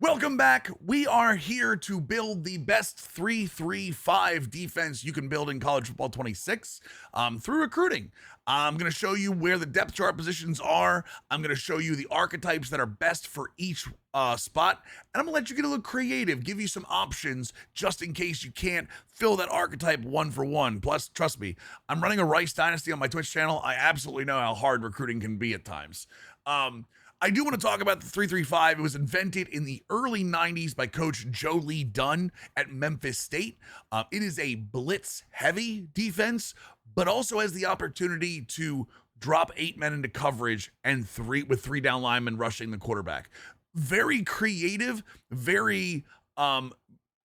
Welcome back. We are here to build the best 3-3-5 defense you can build in College Football 26 through recruiting. I'm going to show you where the depth chart positions are. I'm going to show you the archetypes that are best for each spot. And I'm going to let you get a little creative, give you some options just in case you can't fill that archetype one for one. Plus, trust me, I'm running a Rice Dynasty on my Twitch channel. I absolutely know how hard recruiting can be at times. I do want to talk about the 3-3-5. It was invented in the early 90s by Coach Joe Lee Dunn at Memphis State. It is a blitz-heavy defense, but also has the opportunity to drop 8 men into coverage and with 3 down linemen rushing the quarterback. Very creative, very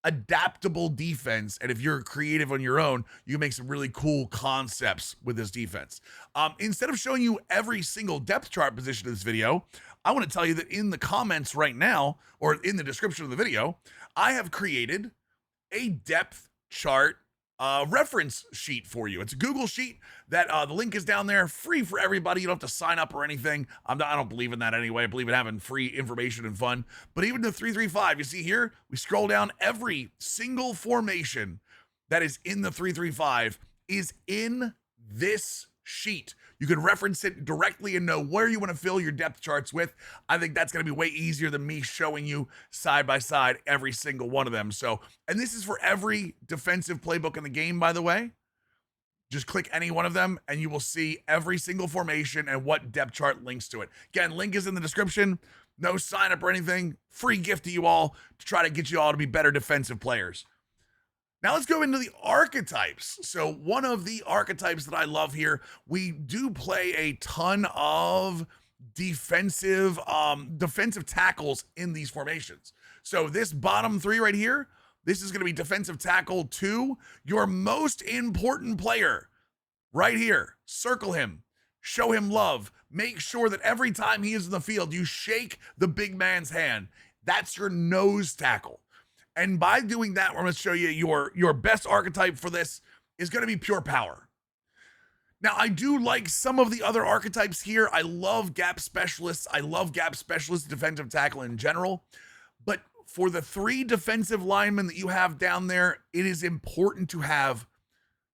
adaptable defense, and if you're creative on your own, you can make some really cool concepts with this defense. Instead of showing you every single depth chart position of this video, I want to tell you that in the comments right now, or in the description of the video, I have created a depth chart reference sheet for you. It's a Google sheet that the link is down there, free for everybody. You don't have to sign up or anything. I don't believe in that anyway. I believe in having free information and fun. But even the 3-3-5, you see here, we scroll down, every single formation that is in the 3-3-5 is in this sheet. You can reference it directly and know where you want to fill your depth charts with. I think that's going to be way easier than me showing you side by side every single one of them. So, and this is for every defensive playbook in the game, by the way. Just click any one of them and you will see every single formation and what depth chart links to it. Again, link is in the description. No sign up or anything. Free gift to you all to try to get you all to be better defensive players. Now let's go into the archetypes. So one of the archetypes that I love here, we do play a ton of defensive tackles in these formations. So this bottom 3 right here, this is going to be defensive tackle 2, your most important player right here. Circle him, show him love. Make sure that every time he is in the field, you shake the big man's hand. That's your nose tackle. And by doing that, we're going to show you your best archetype for this is going to be pure power. Now, I do like some of the other archetypes here. I love gap specialists. I love gap specialists, defensive tackle in general. But for the 3 defensive linemen that you have down there, it is important to have,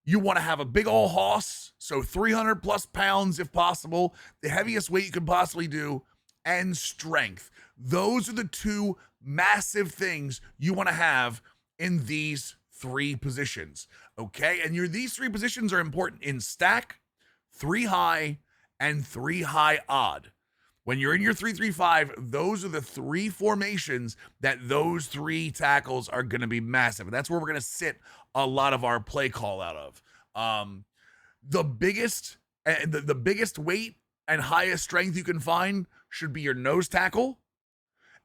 you want to have a big old hoss, so 300 plus pounds if possible, the heaviest weight you could possibly do, and strength. Those are the 2 massive things you want to have in these 3 positions, okay? And these 3 positions are important in stack, 3 high, and 3 high odd. When you're in your 3-3-5, those are the 3 formations that those 3 tackles are going to be massive. And that's where we're going to sit a lot of our play call out of. The biggest weight and highest strength you can find should be your nose tackle,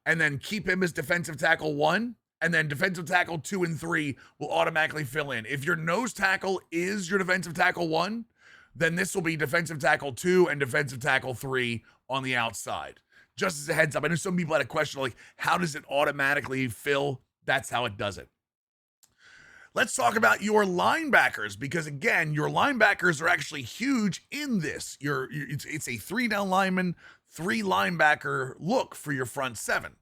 and then keep him as defensive tackle 1, and then defensive tackle 2 and 3 will automatically fill in. If your nose tackle is your defensive tackle 1, then this will be defensive tackle 2 and defensive tackle 3 on the outside. Just as a heads up, I know some people had a question like, how does it automatically fill? That's how it does it. Let's talk about your linebackers, because again, your linebackers are actually huge in this. It's a 3 down lineman, 3 linebacker look for your front 7.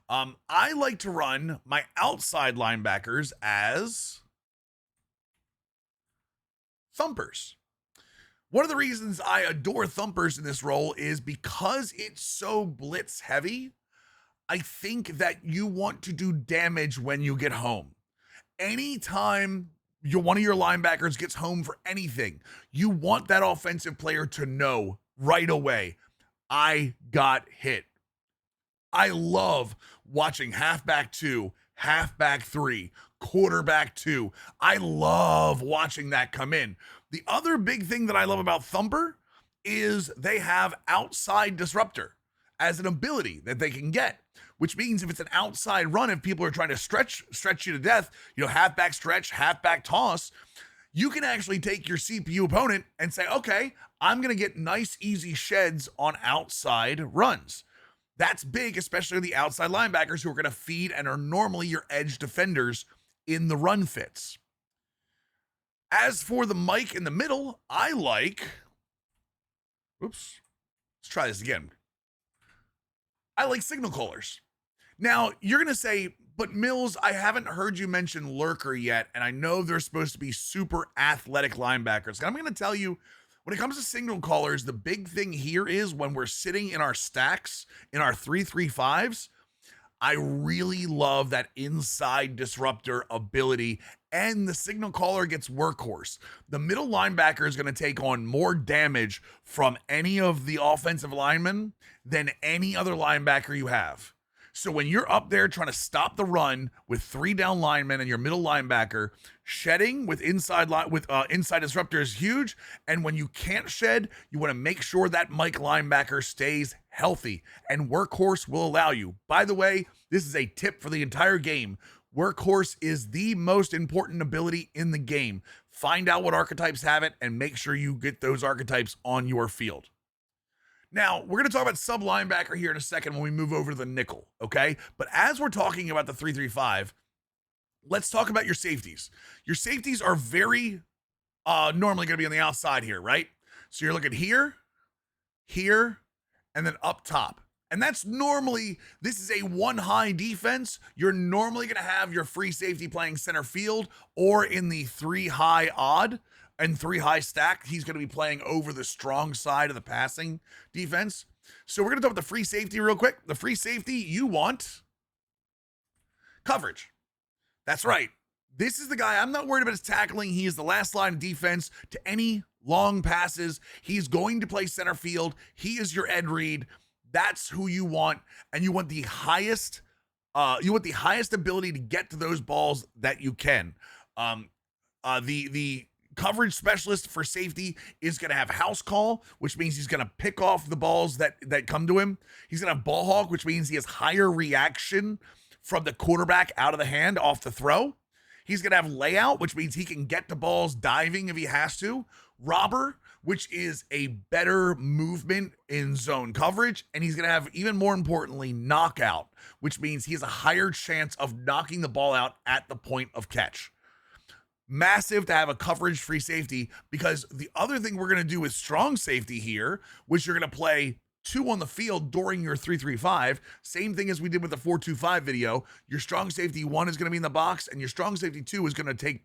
I like to run my outside linebackers as thumpers. One of the reasons I adore thumpers in this role is because it's so blitz heavy. I think that you want to do damage when you get home. Anytime one of your linebackers gets home for anything, you want that offensive player to know right away, I got hit. I love watching halfback 2, halfback 3, quarterback 2. I love watching that come in. The other big thing that I love about Thumper is they have outside disruptor as an ability that they can get, which means if it's an outside run, if people are trying to stretch you to death, halfback stretch, halfback toss, you can actually take your CPU opponent and say, okay, I'm going to get nice, easy sheds on outside runs. That's big, especially the outside linebackers who are going to feed and are normally your edge defenders in the run fits. As for the mic in the middle, I like, let's try this again. I like signal callers. Now, you're going to say, but Mills, I haven't heard you mention Lurker yet, and I know they're supposed to be super athletic linebackers. And I'm going to tell you, when it comes to signal callers, the big thing here is when we're sitting in our stacks, in our 3-3-5s, I really love that inside disruptor ability, and the signal caller gets workhorse. The middle linebacker is going to take on more damage from any of the offensive linemen than any other linebacker you have. So when you're up there trying to stop the run with 3 down linemen and your middle linebacker, shedding with inside disruptor is huge. And when you can't shed, you want to make sure that Mike linebacker stays healthy, and workhorse will allow you. By the way, this is a tip for the entire game. Workhorse is the most important ability in the game. Find out what archetypes have it and make sure you get those archetypes on your field. Now, we're going to talk about sub linebacker here in a second when we move over to the nickel, okay? But as we're talking about the 3-3-5, let's talk about your safeties. Your safeties are very normally going to be on the outside here, right? So you're looking here, here, and then up top. And that's normally, this is a 1-high defense. You're normally going to have your free safety playing center field or in the 3-high odd and 3-high stack. He's going to be playing over the strong side of the passing defense. So we're going to talk about the free safety real quick. The free safety, you want coverage. That's right. This is the guy, I'm not worried about his tackling. He is the last line of defense to any long passes. He's going to play center field. He is your Ed Reed. That's who you want. And you want the highest ability to get to those balls that you can. The coverage specialist for safety is going to have house call, which means he's going to pick off the balls that come to him. He's going to have ball hawk, which means he has higher reaction from the quarterback out of the hand off the throw. He's going to have layout, which means he can get the balls diving if he has to. Robber, which is a better movement in zone coverage. And he's going to have, even more importantly, knockout, which means he has a higher chance of knocking the ball out at the point of catch. Massive to have a coverage free safety, because the other thing we're going to do with strong safety here, which you're going to play 2 on the field during your 3-3-5, same thing as we did with the 4-2-5 video. Your strong safety 1 is going to be in the box, and your strong safety 2 is going to take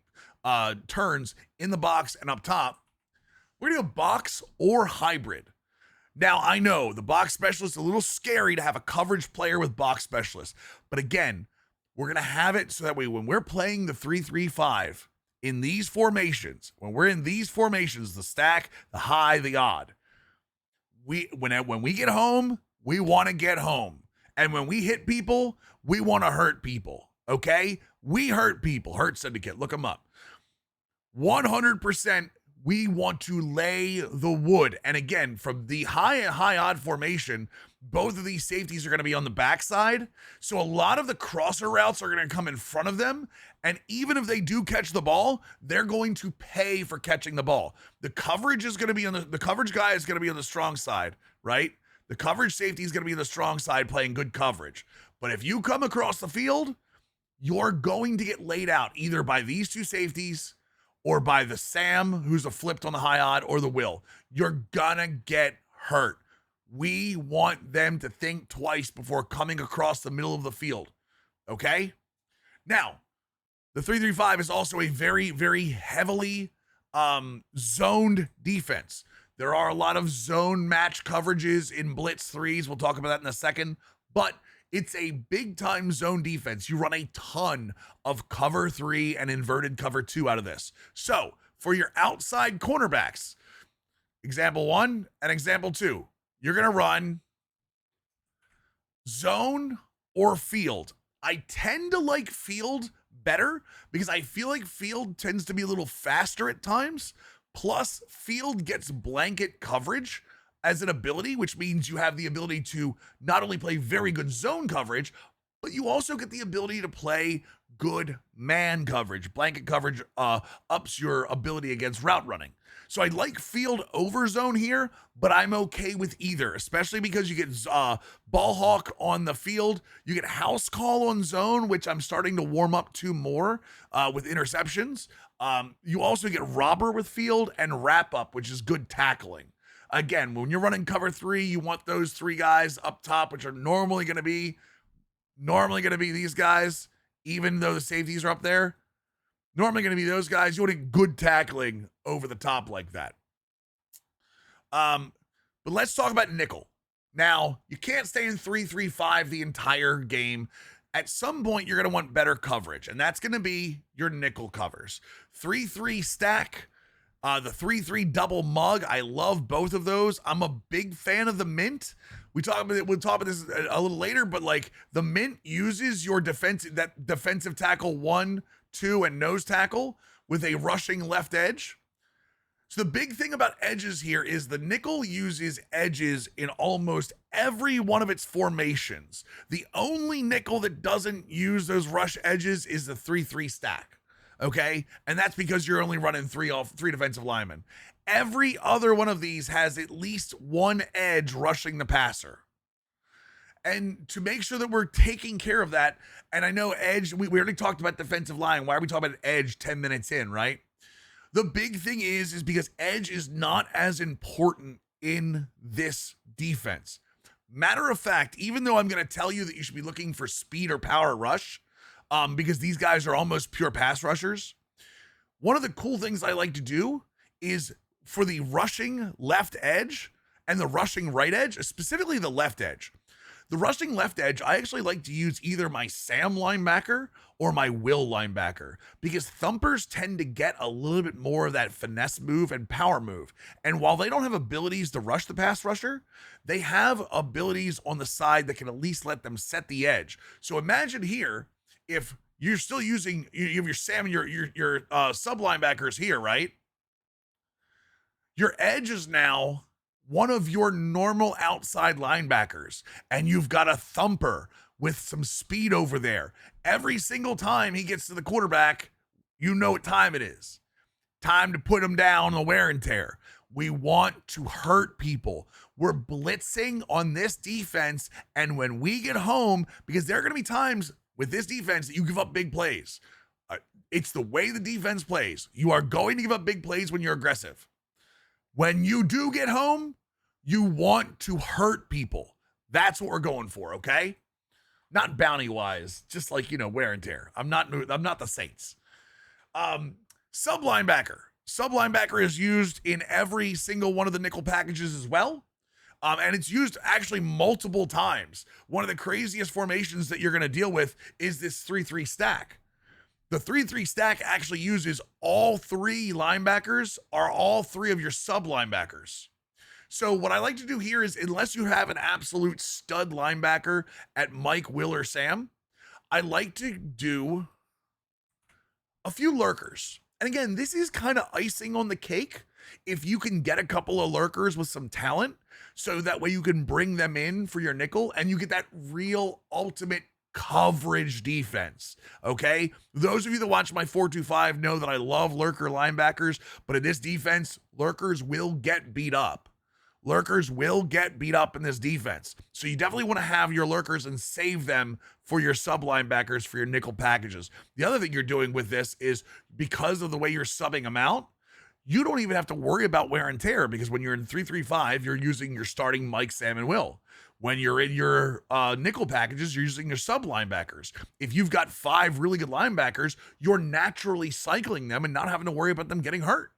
turns in the box and up top. We're going to do a box or hybrid. Now, I know the box specialist is a little scary to have a coverage player with box specialist, but again, we're going to have it so that way when we're playing the 3-3-5 in these formations, when we're in these formations, the stack, the high, the odd, when we get home, we want to get home. And when we hit people, we want to hurt people, okay? We hurt people. Hurt Syndicate, look them up. 100%, we want to lay the wood. And again, from the high odd formation, both of these safeties are going to be on the backside. So a lot of the crosser routes are going to come in front of them. And even if they do catch the ball, they're going to pay for catching the ball. The coverage is going to be on the coverage guy is going to be on the strong side, right? The coverage safety is going to be on the strong side playing good coverage. But if you come across the field, you're going to get laid out either by these 2 safeties or by the Sam, who's a flipped on the high odd, or the Will. You're gonna get hurt. We want them to think twice before coming across the middle of the field, okay? Now, the 3-3-5 is also a very, very heavily zoned defense. There are a lot of zone match coverages in blitz 3s. We'll talk about that in a second, but it's a big time zone defense. You run a ton of cover 3 and inverted cover 2 out of this. So for your outside cornerbacks, example 1 and example 2, you're going to run zone or field. I tend to like field better because I feel like field tends to be a little faster at times. Plus, field gets blanket coverage as an ability, which means you have the ability to not only play very good zone coverage, but you also get the ability to play good man coverage. Blanket coverage ups your ability against route running. So I like field over zone here, but I'm okay with either, especially because you get ball hawk on the field. You get house call on zone, which I'm starting to warm up to more with interceptions. You also get robber with field and wrap up, which is good tackling. Again, when you're running cover 3, you want those 3 guys up top, which are normally going to be Normally going to be these guys, even though the safeties are up there. Normally going to be those guys. You want good tackling over the top like that. But let's talk about nickel. Now, you can't stay in 3-3-5 the entire game. At some point, you're going to want better coverage, and that's going to be your nickel covers. 3-3 stack, the 3-3 double mug. I love both of those. I'm a big fan of the mint. We'll talk about this a little later, but like the mint uses your defensive tackle 1, 2, and nose tackle with a rushing left edge. So the big thing about edges here is the nickel uses edges in almost every one of its formations. The only nickel that doesn't use those rush edges is the 3-3 stack. Okay? And that's because you're only running three defensive linemen. Every other one of these has at least one edge rushing the passer. And to make sure that we're taking care of that, and I know edge, we already talked about defensive line. Why are we talking about edge 10 minutes in, right? The big thing is because edge is not as important in this defense. Matter of fact, even though I'm going to tell you that you should be looking for speed or power rush, because these guys are almost pure pass rushers, one of the cool things I like to do is for the rushing left edge and the rushing right edge, specifically the left edge. The rushing left edge, I actually like to use either my Sam linebacker or my Will linebacker because thumpers tend to get a little bit more of that finesse move and power move. And while they don't have abilities to rush the pass rusher, they have abilities on the side that can at least let them set the edge. So imagine here, if you're still using, you have your Sam and your sub linebackers here, right? Your edge is now one of your normal outside linebackers, and you've got a thumper with some speed over there. Every single time he gets to the quarterback, you know what time it is. Time to put him down on the wear and tear. We want to hurt people. We're blitzing on this defense, and when we get home, because there are going to be times with this defense that you give up big plays. It's the way the defense plays. You are going to give up big plays when you're aggressive. When you do get home, you want to hurt people. That's what we're going for, okay? Not bounty-wise, just like, wear and tear. I'm not the Saints. Sub linebacker. Sub linebacker is used in every single one of the nickel packages as well. And it's used actually multiple times. One of the craziest formations that you're going to deal with is this 3-3 stack. The 3-3 stack actually uses all three linebackers or all three of your sub linebackers. So what I like to do here is, unless you have an absolute stud linebacker at Mike, Will, or Sam, I like to do a few lurkers. And again, this is kind of icing on the cake if you can get a couple of lurkers with some talent, so that way you can bring them in for your nickel and you get that real ultimate coverage defense. Okay, those of you that watch my 4-2-5 know that I love lurker linebackers, but in this defense, lurkers will get beat up. Lurkers will get beat up in this defense. So you definitely want to have your lurkers and save them for your sub linebackers for your nickel packages. The other thing you're doing with this is, because of the way you're subbing them out, you don't even have to worry about wear and tear, because when you're in 3-3-5, you're using your starting Mike, Sam, and Will. When you're in your nickel packages, you're using your sub linebackers. If you've got 5 really good linebackers, you're naturally cycling them and not having to worry about them getting hurt.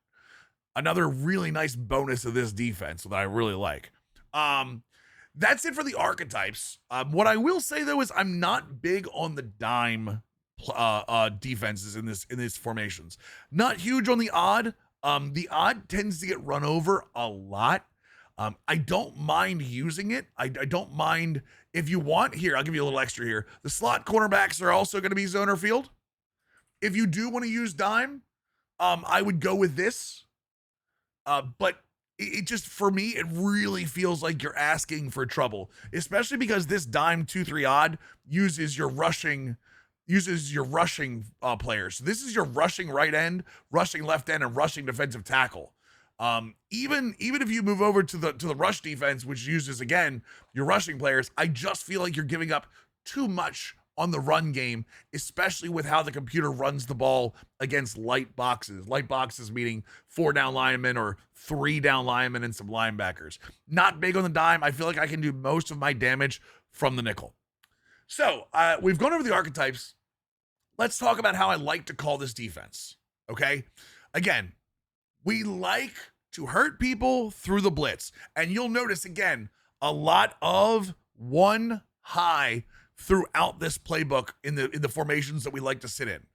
Another really nice bonus of this defense that I really like. That's it for the archetypes. What I will say, though, is I'm not big on the dime defenses in these formations. Not huge on the odd. The odd tends to get run over a lot. I don't mind using it. I don't mind if you want. Here, I'll give you a little extra here. The slot cornerbacks are also going to be zone or field. If you do want to use dime, I would go with this. But it just, for me, it really feels like you're asking for trouble, especially because this dime 2-3 odd uses your rushing players. So this is your rushing right end, rushing left end, and rushing defensive tackle. Even if you move over to the rush defense, which uses, again, your rushing players, I just feel like you're giving up too much on the run game, especially with how the computer runs the ball against light boxes. Light boxes meaning 4 down linemen or 3 down linemen and some linebackers. Not big on the dime. I feel like I can do most of my damage from the nickel. So we've gone over the archetypes. Let's talk about how I like to call this defense. Okay. Again, we like to hurt people through the blitz. And you'll notice again, a lot of one high throughout this playbook in the formations that we like to sit in.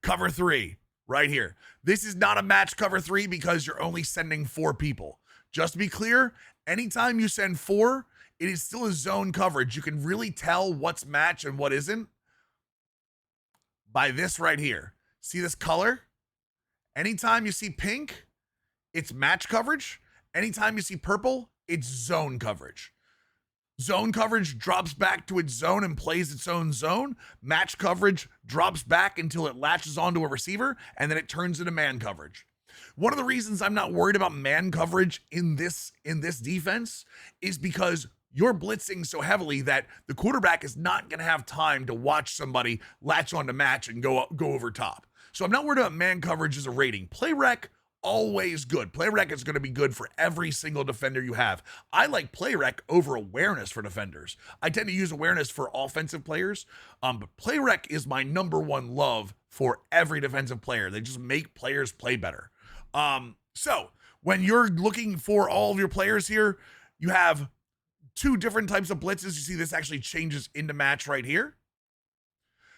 Cover three right here. This is not a match cover three because you're only sending 4 people. Just to be clear, anytime you send 4, it is still a zone coverage. You can really tell what's match and what isn't by this right here. See this color? Anytime you see pink, it's match coverage. Anytime you see purple, it's zone coverage. Zone coverage drops back to its zone and plays its own zone. Match coverage drops back until it latches onto a receiver, and then it turns into man coverage. One of the reasons I'm not worried about man coverage in this defense is because you're blitzing so heavily that the quarterback is not going to have time to watch somebody latch onto match and go over top. So I'm not worried about man coverage as a rating. Play rec, always good. Play rec is going to be good for every single defender you have. I like play rec over awareness for defenders. I tend to use awareness for offensive players, but play rec is my number one love for every defensive player. They just make players play better. So when you're looking for all of your players here, you have 2 different types of blitzes. You see this actually changes into match right here.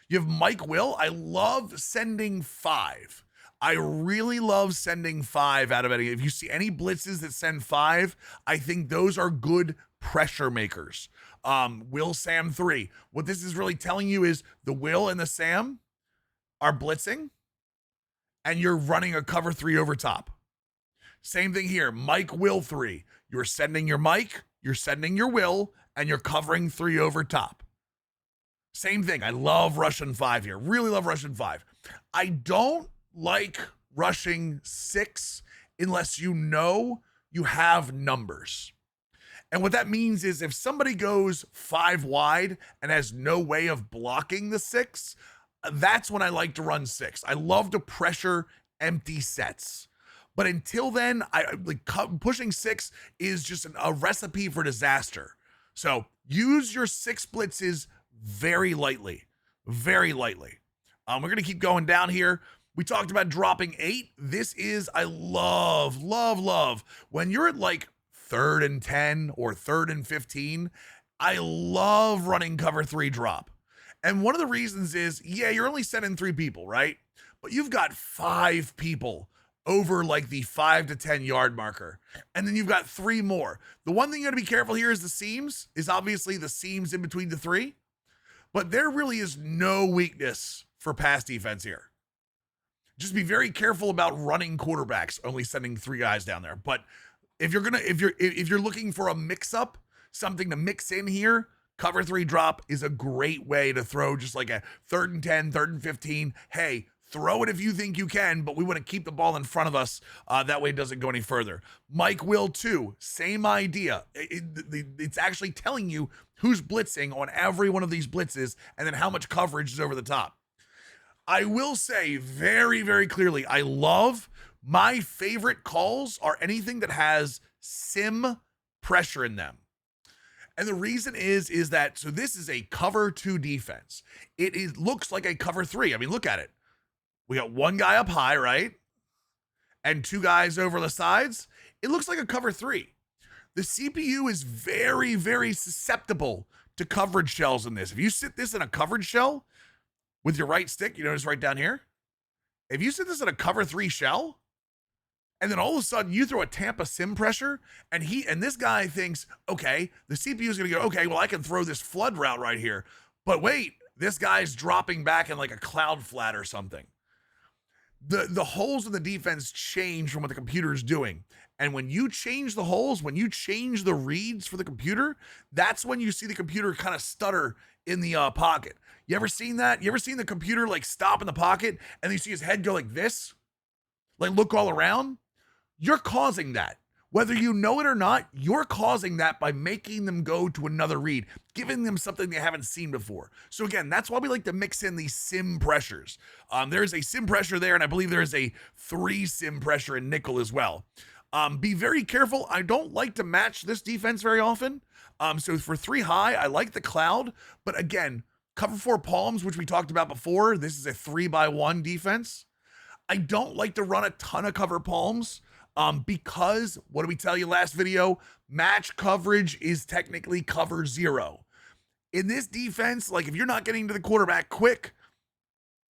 You have Mike Will. I love sending 5. I really love sending 5 out of any. If you see any blitzes that send 5, I think those are good pressure makers. Will Sam 3. What this is really telling you is the Will and the Sam are blitzing, and you're running a cover 3 over top. Same thing here. Mike Will 3. You're sending your Mike, you're sending your Will, and you're covering 3 over top. Same thing. I love rushing 5 here. Really love rushing 5. I don't like rushing 6 unless you know you have numbers. And what that means is if somebody goes 5 wide and has no way of blocking the 6, that's when I like to run 6. I love to pressure empty sets. But until then, pushing 6 is just a recipe for disaster. So use your 6 blitzes very lightly, very lightly. We're going to keep going down here. We talked about dropping 8. This is, I love when you're at like 3rd and 10 or 3rd and 15, I love running cover 3 drop. And one of the reasons is, yeah, you're only sending 3 people, right? But you've got 5 people over like the 5 to 10 yard marker. And then you've got 3 more. The one thing you got to be careful here is the seams, is obviously the seams in between the 3. But there really is no weakness for pass defense here. Just be very careful about running quarterbacks, only sending 3 guys down there. But if you're looking for a mix up, something to mix in here, cover 3 drop is a great way to throw just like a 3rd and 10, 3rd and 15. Hey, throw it if you think you can, but we want to keep the ball in front of us. That way it doesn't go any further. Mike Will 2, same idea. It's actually telling you who's blitzing on every one of these blitzes and then how much coverage is over the top. I will say very, very clearly, I love my favorite calls are anything that has sim pressure in them. And the reason is that, so this is a cover 2 defense. It looks like a cover 3. I mean, look at it. We got 1 guy up high, right? And 2 guys over the sides. It looks like a cover 3. The CPU is very, very susceptible to coverage shells in this. If you sit this in a coverage shell with your right stick, you notice right down here, if you sit this in a cover 3 shell, and then all of a sudden you throw a Tampa sim pressure, and this guy thinks, okay, the CPU is going to go, okay, well, I can throw this flood route right here. But wait, this guy's dropping back in like a cloud flat or something. The holes in the defense change from what the computer is doing. And when you change the holes, when you change the reads for the computer, that's when you see the computer kind of stutter in the pocket. You ever seen that? You ever seen the computer like stop in the pocket and then you see his head go like this? Like look all around? You're causing that. Whether you know it or not, you're causing that by making them go to another read, giving them something they haven't seen before. So again, that's why we like to mix in these sim pressures. There's a sim pressure there, and I believe there is a 3 sim pressure in nickel as well. Be very careful. I don't like to match this defense very often. So for 3 high, I like the cloud, but again, Cover 4 palms, which we talked about before. This is a 3-by-1 defense. I don't like to run a ton of cover palms because, what did we tell you last video? Match coverage is technically cover 0. In this defense, like if you're not getting to the quarterback quick,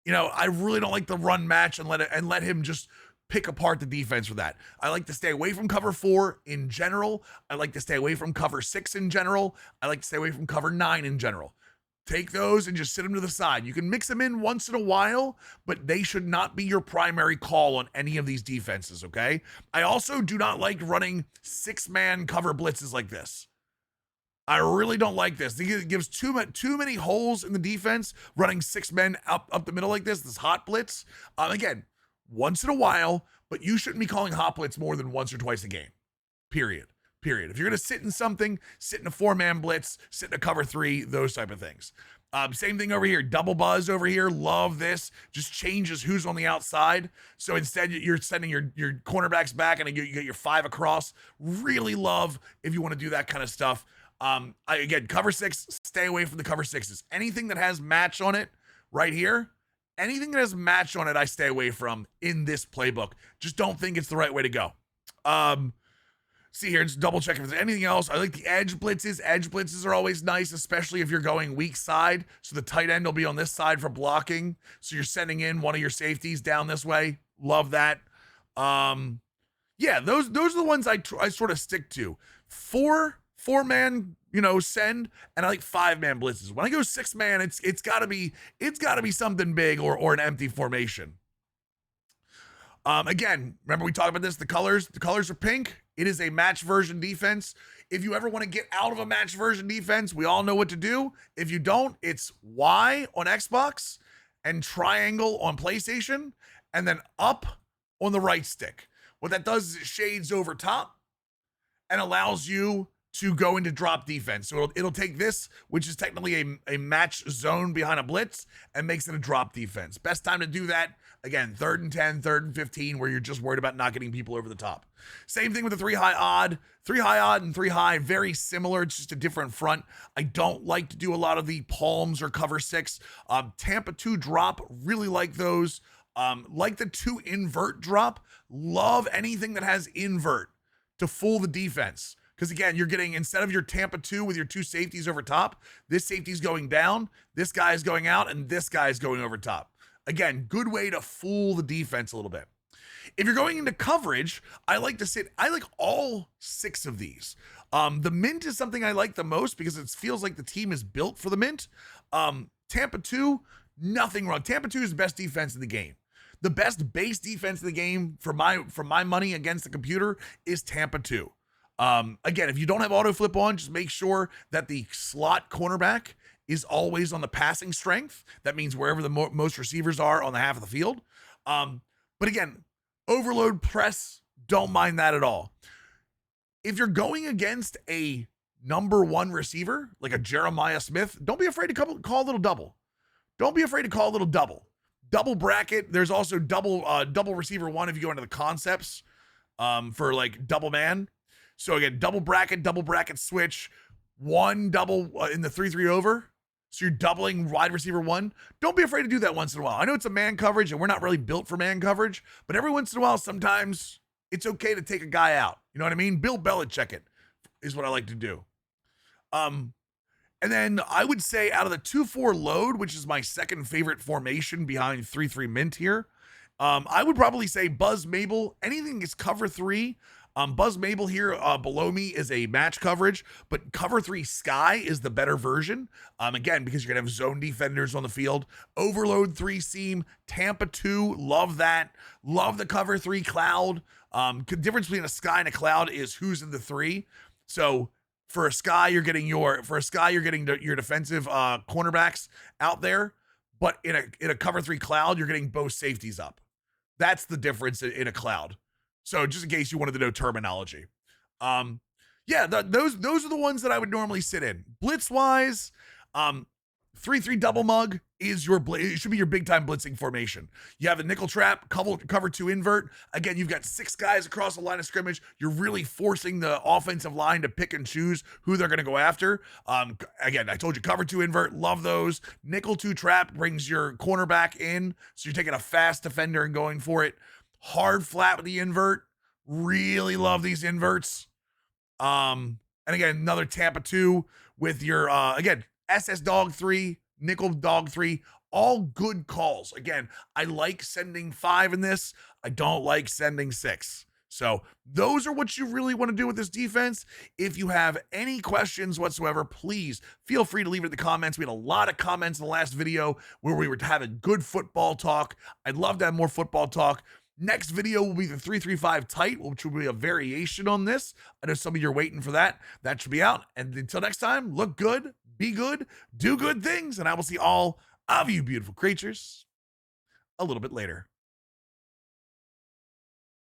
I really don't like to run match and let him just pick apart the defense for that. I like to stay away from cover 4 in general. I like to stay away from cover 6 in general. I like to stay away from cover 9 in general. Take those and just sit them to the side. You can mix them in once in a while, but they should not be your primary call on any of these defenses, okay? I also do not like running 6-man cover blitzes like this. I really don't like this. It gives too many holes in the defense running 6 men up the middle like this hot blitz. Again, once in a while, but you shouldn't be calling hot blitz more than once or twice a game. Period. If you're going to sit in something, sit in a 4-man blitz, sit in a cover 3, those type of things. Same thing over here. Double buzz over here. Love this. Just changes who's on the outside. So instead, you're sending your cornerbacks back and you get your 5 across. Really love if you want to do that kind of stuff. Again, cover 6, stay away from the cover 6s. Anything that has match on it right here, anything that has match on it, I stay away from in this playbook. Just don't think it's the right way to go. See here, just double check if there's anything else. I like the edge blitzes. Edge blitzes are always nice, especially if you're going weak side. So the tight end will be on this side for blocking. So you're sending in one of your safeties down this way. Love that. Yeah, those are the ones I sort of stick to. 4-man, send, and I like 5-man blitzes. When I go 6-man, it's gotta be something big or an empty formation. Again, remember we talked about this, the colors are pink. It is a match version defense. If you ever want to get out of a match version defense, we all know what to do. If you don't, it's Y on Xbox and triangle on PlayStation, and then up on the right stick. What that does is it shades over top and allows you to go into drop defense. So it'll take this, which is technically a match zone behind a blitz, and makes it a drop defense. Best time to do that, again, 3rd and 10, 3rd and 15, where you're just worried about not getting people over the top. Same thing with the 3 high odd. 3 high odd and 3 high, very similar. It's just a different front. I don't like to do a lot of the palms or cover 6. Tampa 2 drop, really like those. Like the 2 invert drop. Love anything that has invert to fool the defense. Because again, you're getting, instead of your Tampa 2 with your 2 safeties over top, this safety's going down, this guy is going out, and this guy is going over top. Again, good way to fool the defense a little bit. If you're going into coverage, I like all 6 of these. The mint is something I like the most because it feels like the team is built for the mint. Tampa 2, nothing wrong. Tampa 2 is the best defense in the game. The best base defense in the game for my money against the computer is Tampa 2. Again, if you don't have auto flip on, just make sure that the slot cornerback is always on the passing strength. That means wherever the most receivers are on the half of the field. But again, overload press, don't mind that at all. If you're going against a number 1 receiver, like a Jeremiah Smith, don't be afraid to call a little double. Don't be afraid to call a little double. Double bracket. There's also double receiver 1 if you go into the concepts for like double man. So again, double bracket switch, 1 double in the 3-3 over. So you're doubling wide receiver 1. Don't be afraid to do that once in a while. I know it's a man coverage and we're not really built for man coverage, but every once in a while, sometimes it's okay to take a guy out. You know what I mean? Bill Belichick it is what I like to do. And then I would say out of the 2-4 load, which is my second favorite formation behind 3-3 mint here, I would probably say Buzz Mabel. Anything is cover 3. Buzz Mabel here below me is a match coverage, but cover 3 Sky is the better version. Again, because you're going to have zone defenders on the field. Overload 3 seam, Tampa 2, love that. Love the cover 3 Cloud. Difference between a Sky and a Cloud is who's in the 3. So for a Sky, you're getting your defensive cornerbacks out there, but in a cover 3 Cloud, you're getting both safeties up. That's the difference in a Cloud. So just in case you wanted to know terminology. Yeah, those are the ones that I would normally sit in. Blitz-wise, 3-3 double mug is it should be your big time blitzing formation. You have a nickel trap, cover 2 invert. Again, you've got 6 guys across the line of scrimmage. You're really forcing the offensive line to pick and choose who they're going to go after. Again, I told you cover 2 invert, love those. Nickel 2 trap brings your cornerback in, so you're taking a fast defender and going for it. Hard flat with the invert. Really love these inverts. And again, another Tampa 2 with your again, SS Dog 3, Nickel Dog 3, all good calls. Again, I like sending 5 in this. I don't like sending 6. So those are what you really want to do with this defense. If you have any questions whatsoever, please feel free to leave it in the comments. We had a lot of comments in the last video where we were having good football talk. I'd love to have more football talk. Next video will be the 3-3-5 tight, which will be a variation on this. I know some of you are waiting for that. That should be out. And until next time, look good, be good, do good things, and I will see all of you beautiful creatures a little bit later.